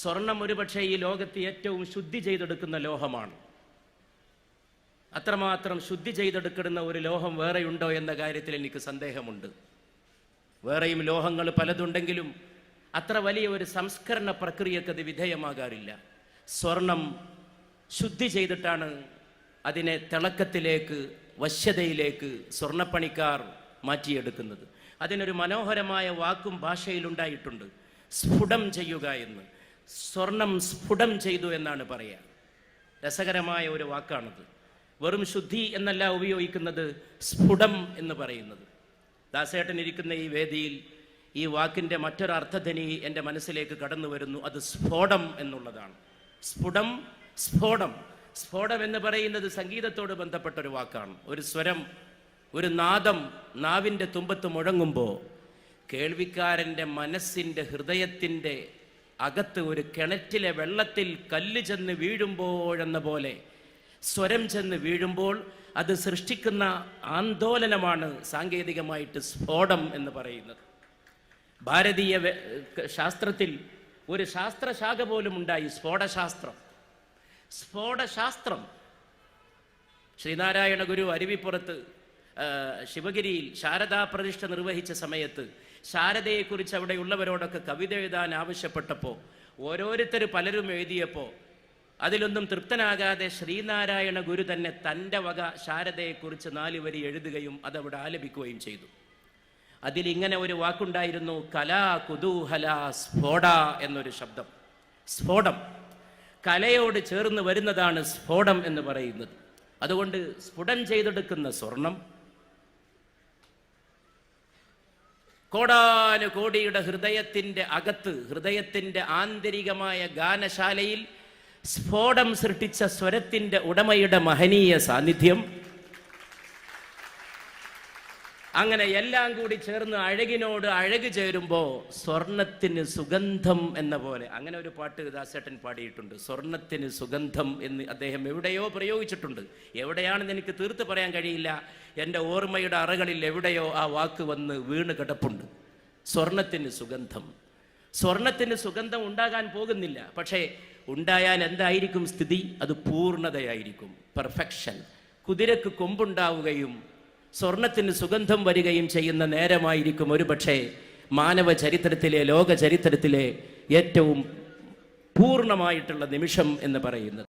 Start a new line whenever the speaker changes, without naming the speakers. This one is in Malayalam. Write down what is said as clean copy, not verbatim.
സ്വർണം ഒരുപക്ഷെ ഈ ലോകത്ത് ഏറ്റവും ശുദ്ധി ചെയ്തെടുക്കുന്ന ലോഹമാണ്. അത്രമാത്രം ശുദ്ധി ചെയ്തെടുക്കുന്ന ഒരു ലോഹം വേറെയുണ്ടോ എന്ന കാര്യത്തിൽ എനിക്ക് സന്ദേഹമുണ്ട്. വേറെയും ലോഹങ്ങൾ പലതുണ്ടെങ്കിലും അത്ര വലിയ ഒരു സംസ്കരണ പ്രക്രിയക്ക് അത് വിധേയമാകാറില്ല. സ്വർണം ശുദ്ധി ചെയ്തിട്ടാണ് അതിനെ തിളക്കത്തിലേക്ക്, വശ്യതയിലേക്ക് സ്വർണ്ണപ്പണിക്കാർ മാറ്റിയെടുക്കുന്നത്. അതിനൊരു മനോഹരമായ വാക്കും ഭാഷയിലുണ്ടായിട്ടുണ്ട്, സ്ഫുടം ചെയ്യുക എന്ന്. സ്വർണം സ്ഫുടം ചെയ്തു എന്നാണ് പറയുക. രസകരമായ ഒരു വാക്കാണത്. വെറും ശുദ്ധി എന്നല്ല ഉപയോഗിക്കുന്നത്, സ്ഫുടം എന്ന് പറയുന്നത്. ദാസേട്ടൻ ഇരിക്കുന്ന ഈ വേദിയിൽ ഈ വാക്കിൻ്റെ മറ്റൊരർത്ഥധ്വനി എൻ്റെ മനസ്സിലേക്ക് കടന്നു വരുന്നു. അത് സ്ഫോടം എന്നുള്ളതാണ്. സ്ഫുടം, സ്ഫോടം. സ്ഫോടം എന്ന് പറയുന്നത് സംഗീതത്തോട് ബന്ധപ്പെട്ടൊരു വാക്കാണ്. ഒരു സ്വരം, ഒരു നാദം നാവിൻ്റെ തുമ്പത്ത് മുഴങ്ങുമ്പോൾ കേൾവിക്കാരൻ്റെ മനസ്സിൻ്റെ, ഹൃദയത്തിൻ്റെ അകത്ത് ഒരു കിണറ്റിലെ വെള്ളത്തിൽ കല്ല് ചെന്ന് വീഴുമ്പോഴെന്ന പോലെ സ്വരം ചെന്ന് വീഴുമ്പോൾ അത് സൃഷ്ടിക്കുന്ന ആന്തോലനമാണ് സാങ്കേതികമായിട്ട് സ്ഫോടം എന്ന് പറയുന്നത്. ഭാരതീയ ശാസ്ത്രത്തിൽ ഒരു ശാസ്ത്രശാഖ പോലും ഉണ്ടായി, സ്ഫോടശാസ്ത്രം. സ്ഫോടശാസ്ത്രം ശ്രീനാരായണ ഗുരു അരുവിപ്പുറത്ത് ശിവഗിരിയിൽ ശാരദാ പ്രതിഷ്ഠ നിർവഹിച്ച സമയത്ത് ശാരദയെക്കുറിച്ച് അവിടെയുള്ളവരോടൊക്കെ കവിത എഴുതാൻ ആവശ്യപ്പെട്ടപ്പോൾ പലരും എഴുതിയപ്പോൾ അതിലൊന്നും തൃപ്തനാകാതെ ശ്രീനാരായണ ഗുരു തന്നെ തൻ്റെ വക ശാരദയെക്കുറിച്ച് 4 വരി എഴുതുകയും അതവിടെ ആലപിക്കുകയും ചെയ്തു. അതിലിങ്ങനെ ഒരു വാക്കുണ്ടായിരുന്നു, കലാ കുതൂഹല സ്ഫോട എന്നൊരു ശബ്ദം. സ്ഫോടം, കലയോട് ചേർന്ന് വരുന്നതാണ് സ്ഫോടം എന്ന് പറയുന്നത്. അതുകൊണ്ട് സ്ഫുടം ചെയ്തെടുക്കുന്ന സ്വർണം കോടാനുകോടിയുടെ ഹൃദയത്തിൻ്റെ അകത്ത്, ഹൃദയത്തിൻ്റെ ആന്തരികമായ ഗാനശാലയിൽ സ്ഫോടം സൃഷ്ടിച്ച സ്വരത്തിൻ്റെ ഉടമയുടെ മഹനീയ സാന്നിധ്യം. അങ്ങനെ എല്ലാം കൂടി ചേർന്ന് അഴകിനോട് അഴക് ചേരുമ്പോൾ സ്വർണത്തിന് സുഗന്ധം എന്ന പോലെ. അങ്ങനെ ഒരു പാട്ട് ദാസേട്ടൻ പാടിയിട്ടുണ്ട്, സ്വർണത്തിന് സുഗന്ധം എന്ന് അദ്ദേഹം എവിടെയോ പ്രയോഗിച്ചിട്ടുണ്ട്. എവിടെയാണെന്ന് എനിക്ക് തീർത്ത് പറയാൻ കഴിയില്ല. എൻ്റെ ഓർമ്മയുടെ അറകളിൽ എവിടെയോ ആ വാക്ക് വന്ന് വീണ് കിടപ്പുണ്ട്. സ്വർണത്തിന് സുഗന്ധം. സ്വർണത്തിന് സുഗന്ധം ഉണ്ടാകാൻ പോകുന്നില്ല, പക്ഷേ ഉണ്ടായാൽ എന്തായിരിക്കും സ്ഥിതി? അത് പൂർണ്ണതയായിരിക്കും, പെർഫെക്ഷൻ. കുതിരക്ക് കൊമ്പുണ്ടാവുകയും സ്വർണത്തിന് സുഗന്ധം വരികയും ചെയ്യുന്ന നേരമായിരിക്കും ഒരുപക്ഷെ മാനവ ചരിത്രത്തിലെ, ലോക ചരിത്രത്തിലെ ഏറ്റവും പൂർണ്ണമായിട്ടുള്ള നിമിഷം എന്ന് പറയുന്നത്.